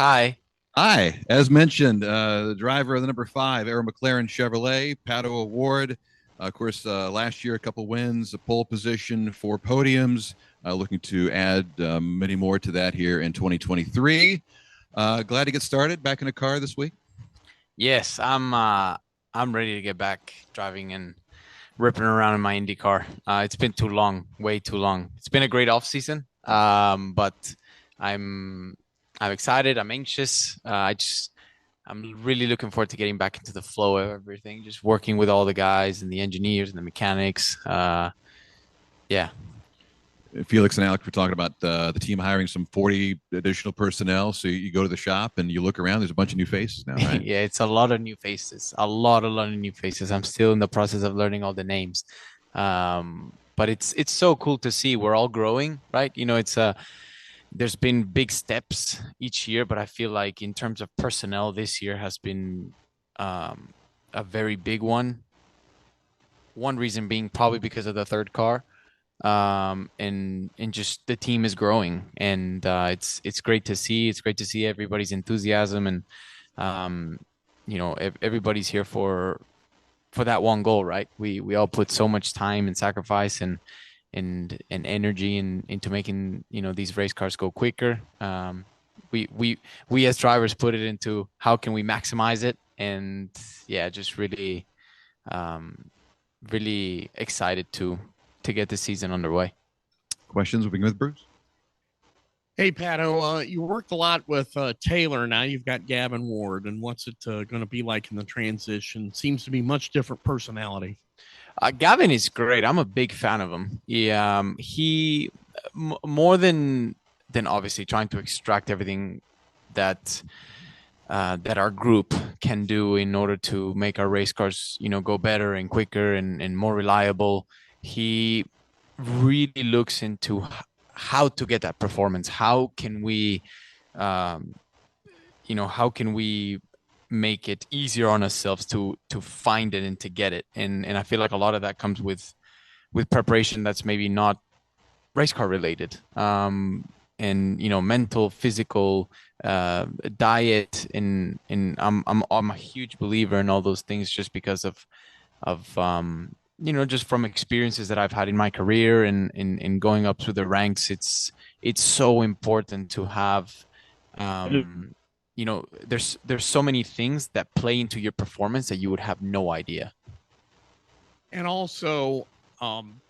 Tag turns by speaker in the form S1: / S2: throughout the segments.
S1: Hi.
S2: Hi, as mentioned, the driver of the number five, Aero McLaren Chevrolet, Pato O'Ward. Of course, last year, a couple wins, a pole position, four podiums. Looking to add many more to that here in 2023. Glad to get started back in a car this week.
S1: Yes, I'm ready to get back driving and ripping around in my Indy car. It's been too long, way too long. It's been a great off season. But I'm I'm excited, I'm anxious. I'm really looking forward to getting back into the flow of everything, just working with all the guys and the engineers and the mechanics. Yeah.
S2: Felix and Alex were talking about the team hiring some 40 additional personnel. So you go to the shop and you look around, there's a bunch of new faces now, right?
S1: Yeah, it's a lot of new faces, a lot of new faces. I'm still in the process of learning all the names. But it's so cool to see we're all growing, right? There's been big steps each year, but I feel like in terms of personnel, this year has been um, a very big one. One reason being probably because of the third car, and just the team is growing, and it's great to see. It's great to see everybody's enthusiasm, and um, everybody's here for that one goal, right? We all put so much time and sacrifice and energy into making these race cars go quicker. We we we as drivers put it into how can we maximize it, and yeah, just um, really excited to get the season underway.
S2: Questions? We'll begin with Bruce.
S3: Hey, Pato, you worked a lot with Taylor. Now you've got Gavin Ward, and what's it going to be like in the transition? Seems to be much different personality.
S1: Gavin is great. I'm a big fan of him. He more than obviously trying to extract everything that that our group can do in order to make our race cars, go better and quicker and more reliable. He really looks into how to get that performance. Um, how can we make it easier on ourselves to find it and to get it? And I feel like a lot of that comes with preparation that's maybe not race car related. And mental, physical, diet, and I'm a huge believer in all those things just because of just from experiences that I've had in my career and in going up through the ranks. It's so important to have there's so many things that play into your performance that you would have no idea.
S3: And also, um,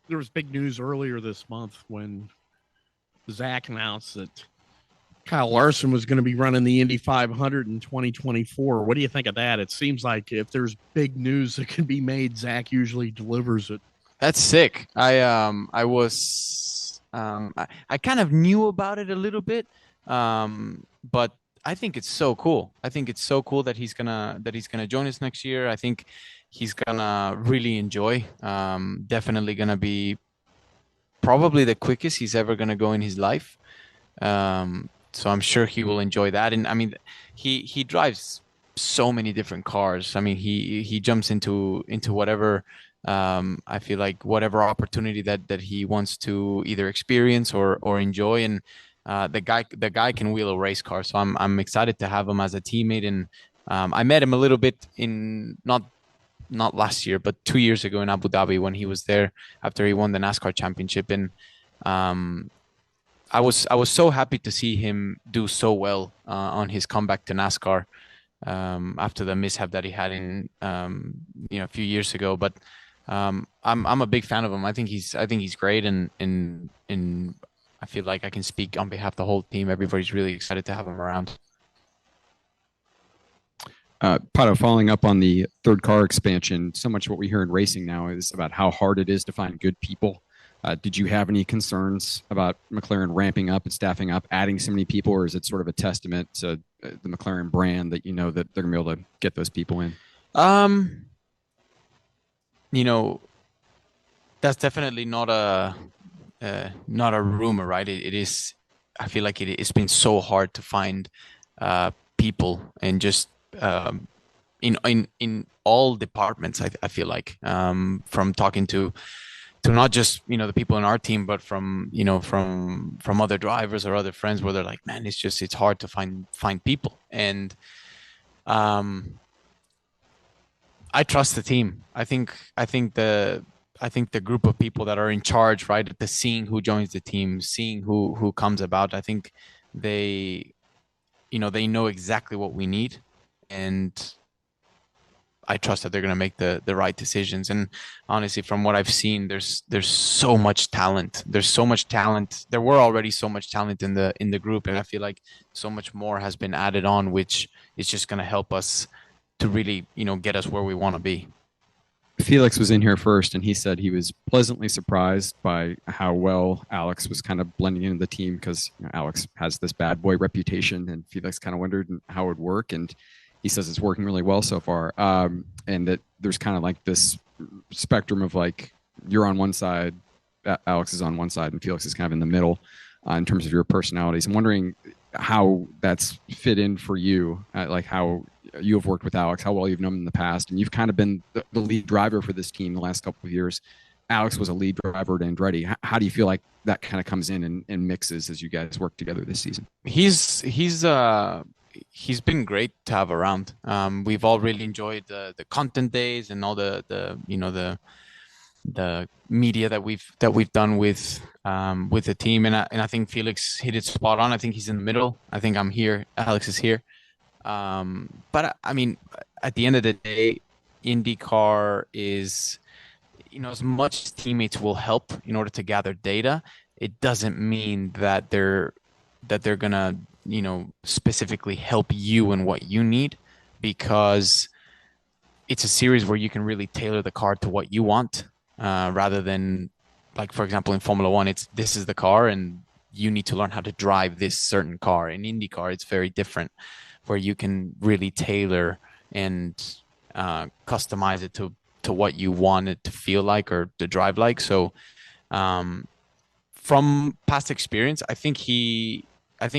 S3: there was big news earlier this month when Zach announced that Kyle Larson was going to be running the Indy 500 in 2024. What do you think of that? It seems like if there's big news that can be made, Zach usually delivers it.
S1: That's sick. I kind of knew about it a little bit, but I think it's so cool. I think it's so cool that he's gonna join us next year. I think he's gonna really enjoy. Definitely gonna be probably the quickest he's ever gonna go in his life. So I'm sure he will enjoy that. And I mean, he drives so many different cars. I mean, he jumps into whatever. I feel like whatever opportunity that he wants to either experience or enjoy. And the guy can wheel a race car. So I'm excited to have him as a teammate. And I met him a little bit in not last year, but 2 years ago in Abu Dhabi when he was there after he won the NASCAR championship. And um, I was so happy to see him do so well on his comeback to NASCAR after the mishap that he had in a few years ago. But I'm a big fan of him. I think he's great, and I feel like I can speak on behalf of the whole team. Everybody's really excited to have him around.
S4: Pato, following up on the third car expansion, so much what we hear in racing now is about how hard it is to find good people. Did you have any concerns about McLaren ramping up and staffing up, adding so many people, or is it sort of a testament to the McLaren brand that you know that they're going to be able to get those people in?
S1: Um, you know, that's definitely not a rumor, right? It is. I feel like it's been so hard to find people and just in all departments. I feel like from talking to to not just, the people in our team, but from, from other drivers or other friends, where they're like, man, it's hard to find people. And I trust the team. I think the group of people that are in charge, right, the seeing who joins the team, seeing who comes about, I think they they know exactly what we need, and I trust that they're going to make the right decisions. And honestly, from what I've seen, there's so much talent. There's so much talent. There were already so much talent in the group, and I feel like so much more has been added on, which is just going to help us to really, get us where we want to be.
S4: Felix was in here first, and he said he was pleasantly surprised by how well Alex was kind of blending into the team, because Alex has this bad boy reputation, and Felix kind of wondered how it would work. And he says it's working really well so far, and that there's kind of like this spectrum of like you're on one side, Alex is on one side, and Felix is kind of in the middle in terms of your personalities. I'm wondering how that's fit in for you, like how you have worked with Alex, how well you've known him in the past, and you've kind of been the lead driver for this team the last couple of years. Alex was a lead driver at Andretti. How do you feel like that kind of comes in and mixes as you guys work together this season?
S1: He's been great to have around. We've all really enjoyed the content days and all the media that we've done with the team, and I think Felix hit it spot on. I think he's in the middle. I think I'm here. Alex is here. But I mean, at the end of the day, IndyCar is, as much as teammates will help in order to gather data, it doesn't mean that they're gonna, specifically help you in what you need, because it's a series where you can really tailor the car to what you want, rather than, like, for example, in Formula One, this is the car and you need to learn how to drive this certain car. In IndyCar, it's very different, where you can really tailor and customize it to what you want it to feel like or to drive like. So from past experience, I think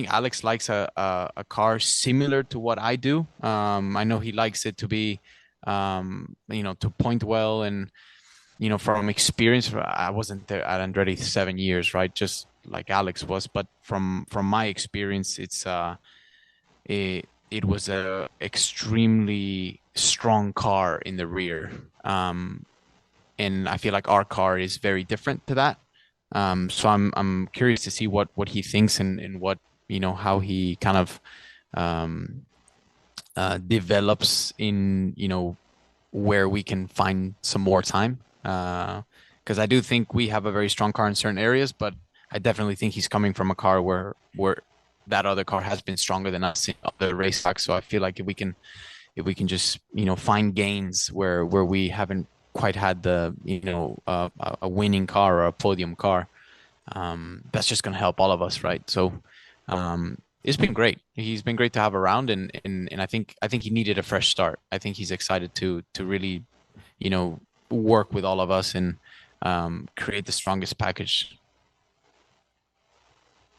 S1: Alex likes a car similar to what I do. I know he likes it to be, to point well, and, from experience, I wasn't there at Andretti 7 years, right? Just like Alex was, but from my experience, it was a extremely strong car in the rear. And I feel like our car is very different to that. So I'm curious to see what he thinks, and what, how he kind of develops in, where we can find some more time. Because I do think we have a very strong car in certain areas, but I definitely think he's coming from a car where that other car has been stronger than us in other race tracks. So I feel like if we can just, find gains where we haven't quite had the, a winning car or a podium car, that's just going to help all of us, right? So it's been great. He's been great to have around, and I think he needed a fresh start. I think he's excited to really, work with all of us and create the strongest package.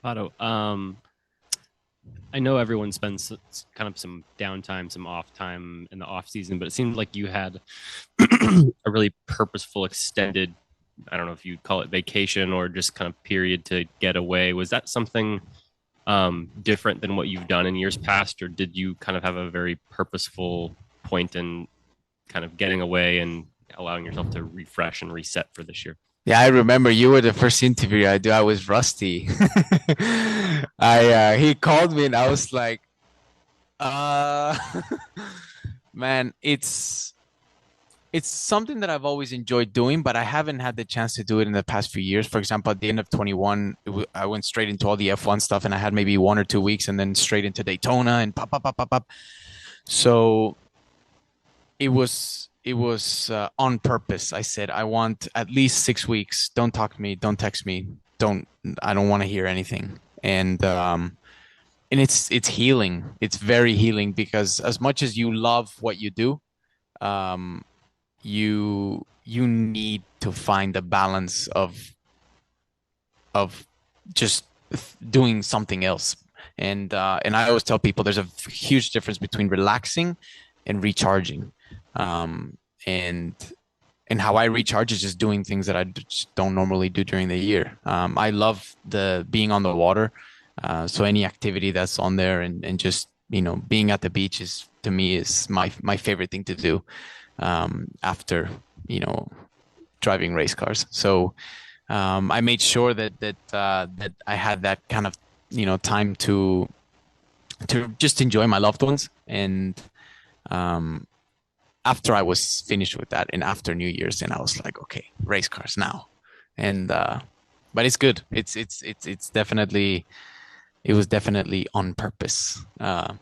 S5: Pato, I know everyone spends kind of some downtime, some off time in the off season, but it seemed like you had a really purposeful, extended, I don't know if you'd call it vacation or just kind of period to get away. Was that something different than what you've done in years past, or did you kind of have a very purposeful point in kind of getting away and allowing yourself to refresh and reset for this year?
S1: Yeah, I remember you were the first interview I do. I was rusty. He called me and I was like, man, it's something that I've always enjoyed doing, but I haven't had the chance to do it in the past few years. For example, at the end of 21, I went straight into all the F1 stuff, and I had maybe 1 or 2 weeks, and then straight into Daytona and pop. So it was on purpose. I said, I want at least 6 weeks. Don't talk to me. Don't text me. I don't want to hear anything. And it's healing. It's very healing, because as much as you love what you do, you need to find a balance of just doing something else. And I always tell people there's a huge difference between relaxing and recharging. And and how I recharge is just doing things that I just don't normally do during the year. I love the being on the water. So any activity that's on there and just, being at the beach is, to me, is my favorite thing to do, after, driving race cars. So, I made sure that I had that kind of, time to just enjoy my loved ones. And, after I was finished with that and after New Year's, and I was like, okay, race cars now. And, but it's good. It's definitely, it was definitely on purpose. Yeah.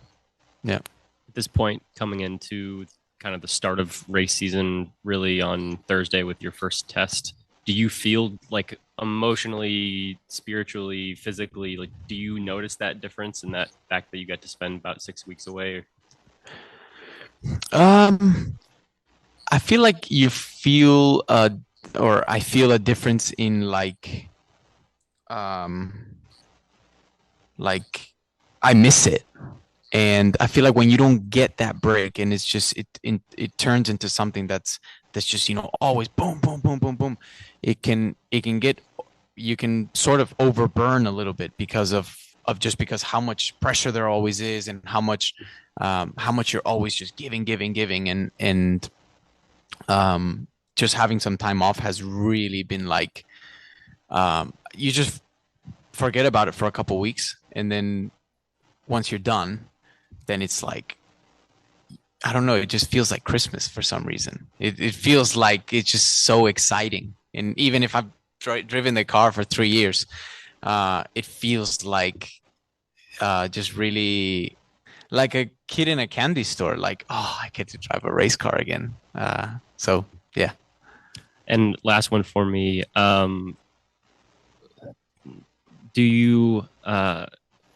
S5: At this point, coming into kind of the start of race season, really on Thursday with your first test, do you feel like emotionally, spiritually, physically, like, do you notice that difference in that fact that you got to spend about 6 weeks away?
S1: I feel like you feel, or I feel a difference in like I miss it. And I feel like when you don't get that break, and it's just it turns into something that's just, always boom, boom, boom, boom, boom. It can get, you can sort of overburn a little bit because because how much pressure there always is, and how much you're always just giving, and just having some time off has really been like, you just forget about it for a couple weeks, and then once you're done, then it's like, I don't know, it just feels like Christmas for some reason. It feels like it's just so exciting. And even if I've driven the car for 3 years, it feels like, just really like a kid in a candy store. Like, oh, I get to drive a race car again. So yeah.
S5: And last one for me. Do you, I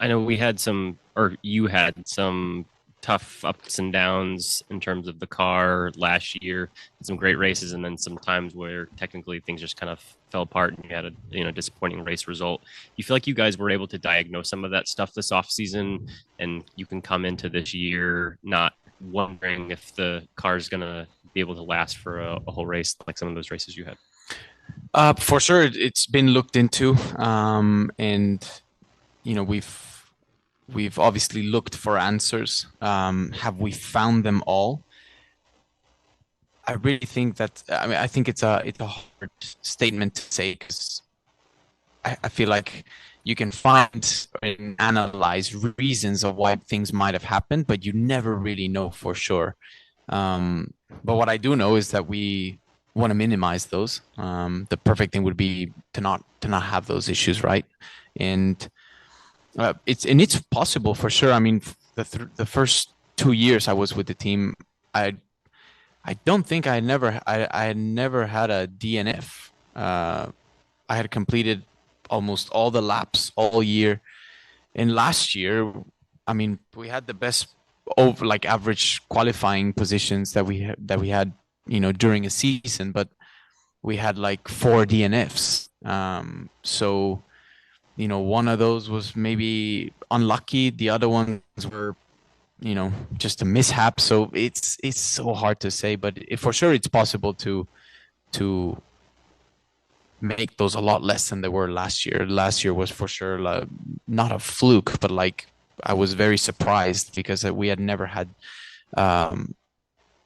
S5: know we had some, or you had some tough ups and downs in terms of the car last year, some great races, and then some times where technically things just kind of fell apart and you had a disappointing race result. You feel like you guys were able to diagnose some of that stuff this off season, and you can come into this year not wondering if the car is going to be able to last for a whole race like some of those races you had?
S1: For sure, it's been looked into, and we've obviously looked for answers. Have we found them all? I really think that, I think it's a hard statement to say, because I feel like you can find and analyze reasons of why things might have happened, but you never really know for sure. But what I do know is that we want to minimize those. The perfect thing would be to not have those issues, right? And it's possible for sure. I mean, the first 2 years I was with the team, I don't think I had never had a DNF. I had completed almost all the laps all year, and last year, I mean, we had the best average qualifying positions that we had, during a season, but we had like 4 DNFs. So, one of those was maybe unlucky. The other ones were, just a mishap. So it's so hard to say, but for sure it's possible to make those a lot less than they were last year. Last year was for sure not a fluke, but I was very surprised because we had never had,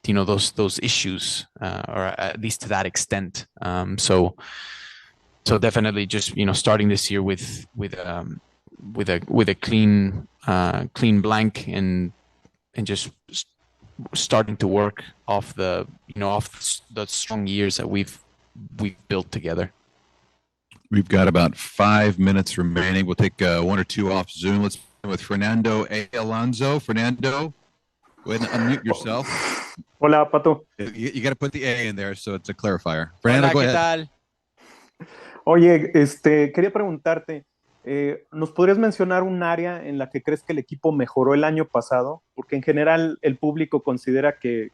S1: those issues, or at least to that extent. So definitely just, starting this year with a clean blank, and just starting to work off the strong years that we've built together.
S2: We've got about 5 minutes remaining. We'll take 1 or 2 off Zoom. Let's begin with Fernando A. Alonso. Fernando, go ahead and unmute yourself.
S6: Hola, Pato.
S2: You got to put the A in there so it's a clarifier. Fernando,
S1: Hola,
S2: go
S1: ¿qué
S2: ahead.
S1: tal?
S6: Oye, quería preguntarte, ¿nos podrías mencionar un área en la que crees que el equipo mejoró el año pasado? Porque en general el público considera que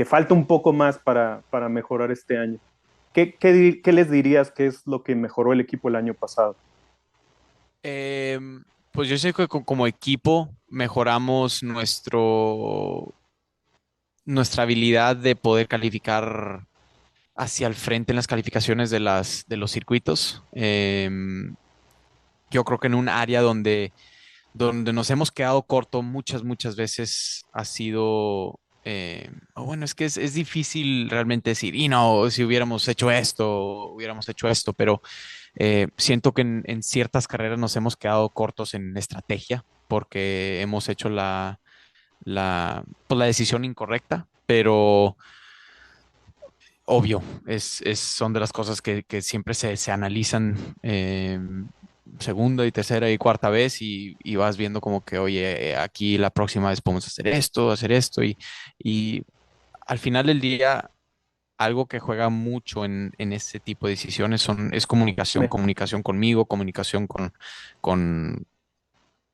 S6: falta un poco más para mejorar este año. ¿Qué les dirías que es lo que mejoró el equipo el año pasado?
S1: Pues yo sé que como equipo mejoramos nuestra habilidad de poder calificar hacia el frente en las calificaciones de los circuitos. Yo creo que en un área donde nos hemos quedado corto muchas veces ha sido, bueno, es que es difícil realmente decir, y no, si hubiéramos hecho esto, pero siento que en ciertas carreras nos hemos quedado cortos en estrategia porque hemos hecho pues, la decisión incorrecta, pero obvio, son de las cosas que siempre se analizan segunda y tercera y cuarta vez y vas viendo como que, oye, aquí la próxima vez podemos hacer esto y al final del día, algo que juega mucho en ese tipo de decisiones es comunicación,
S6: Me-
S1: comunicación conmigo, comunicación con,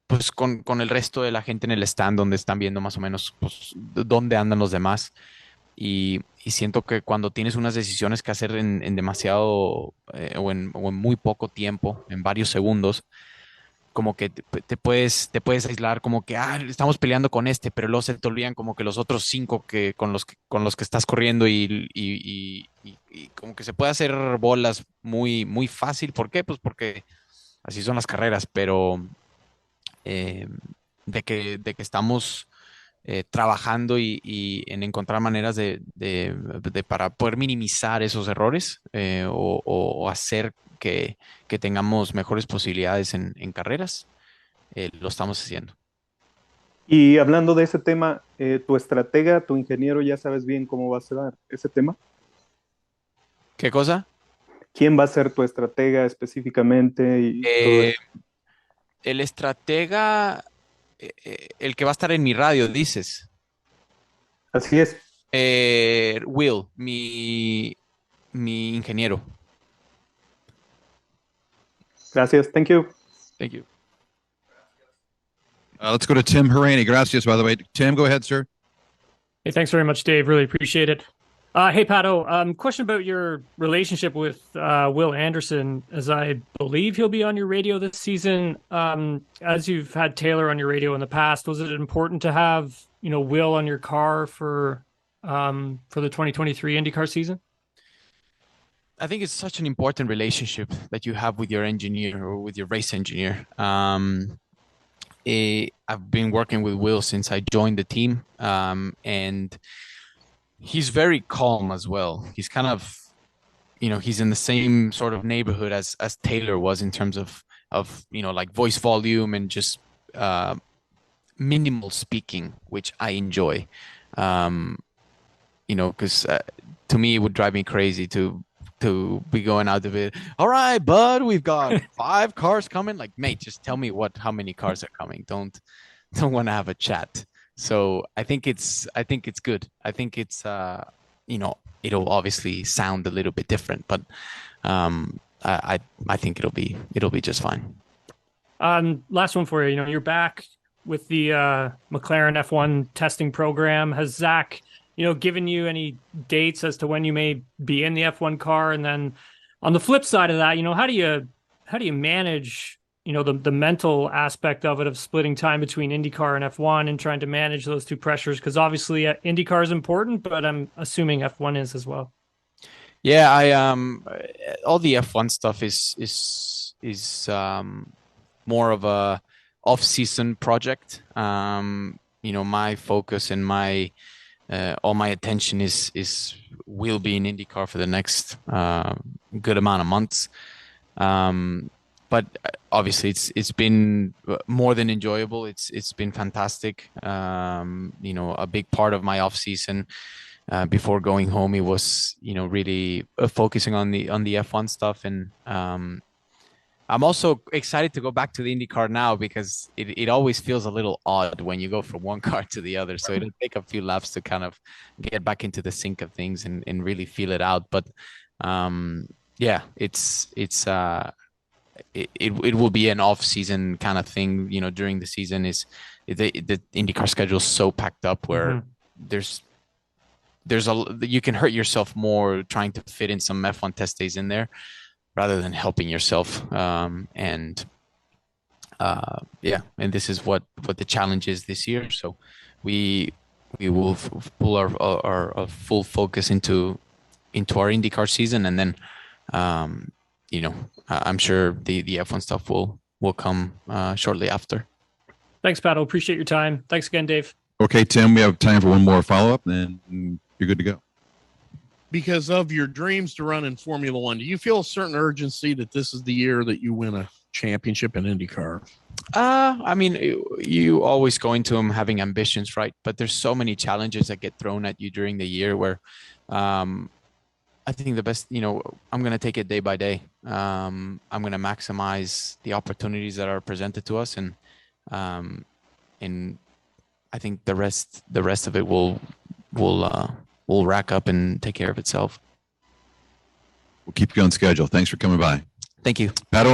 S1: pues con el resto de la gente en el stand donde están viendo más o menos pues, dónde andan los demás. Y siento que cuando tienes unas decisiones que hacer en demasiado o en muy poco tiempo, en varios segundos, como que te puedes aislar como que, estamos peleando con este, pero luego se te olvidan como que los otros cinco con los que estás corriendo y como que se puede hacer bolas muy fácil. ¿Por qué? Pues porque así son las carreras, pero eh, de que estamos trabajando y en encontrar maneras para poder minimizar esos errores o hacer que tengamos mejores posibilidades en carreras, lo estamos haciendo.
S6: Y hablando de ese tema, tu estratega, tu ingeniero, ¿ya sabes bien cómo va a ser ese tema?
S1: ¿Qué cosa?
S6: ¿Quién va a ser tu estratega específicamente y todo
S1: Eh,
S6: eso?
S1: el estratega, el que va a estar en mi radio, dices.
S6: Así es.
S1: Will, mi ingeniero.
S6: Gracias. Thank you.
S1: Thank you.
S2: Let's go to Tim Harani. Gracias, by the way. Tim, go ahead, sir.
S7: Hey, thanks very much, Dave. Really appreciate it. Hey, Pato. Question about your relationship with Will Anderson, as I believe he'll be on your radio this season. As you've had Taylor on your radio in the past, was it important to have Will on your car for the 2023 IndyCar season?
S1: I think it's such an important relationship that you have with your engineer or with your race engineer. I've been working with Will since I joined the team, and he's very calm as well. He's kind of, he's in the same sort of neighborhood as Taylor was in terms of like voice volume and just minimal speaking, which I enjoy. Because to me it would drive me crazy to be going out of it. All right, bud, we've got 5 cars coming. Like, mate, just tell me how many cars are coming. Don't want to have a chat. So I think it's good. I think it's it'll obviously sound a little bit different, but I think it'll be just fine.
S7: Last one for you. You're back with the McLaren F1 testing program. Has Zach given you any dates as to when you may be in the F1 car? And then on the flip side of that, how do you manage, the mental aspect of it, of splitting time between IndyCar and F1 and trying to manage those two pressures? Because obviously IndyCar is important, but I'm assuming F1 is as well.
S1: Yeah, I all the F1 stuff is more of a off-season project. My focus and my all my attention will be in IndyCar for the next good amount of months. But obviously it's been more than enjoyable. It's been fantastic. A big part of my off season before going home, it was really focusing on the F1 stuff, and I'm also excited to go back to the IndyCar now because it always feels a little odd when you go from one car to the other. So it'll take a few laps to kind of get back into the sync of things and really feel it out. But yeah, it will be an off-season kind of thing. During the season the IndyCar schedule is so packed up where there's you can hurt yourself more trying to fit in some F1 test days in there rather than helping yourself. And this is what the challenge is this year. So we will pull our full focus into into our IndyCar season, and then I'm sure the F1 stuff will come shortly after.
S7: Thanks, Pato. Appreciate your time. Thanks again, Dave.
S2: Okay, Tim, we have time for one more follow-up, and you're good to go.
S3: Because of your dreams to run in Formula One, do you feel a certain urgency that this is the year that you win a championship in IndyCar?
S1: I mean, you always go into them having ambitions, right? But there's so many challenges that get thrown at you during the year where I think the best, I'm going to take it day by day. I'm going to maximize the opportunities that are presented to us. And I think the rest of it will rack up and take care of itself.
S2: We'll keep you on schedule. Thanks for coming by.
S1: Thank you.
S2: Pato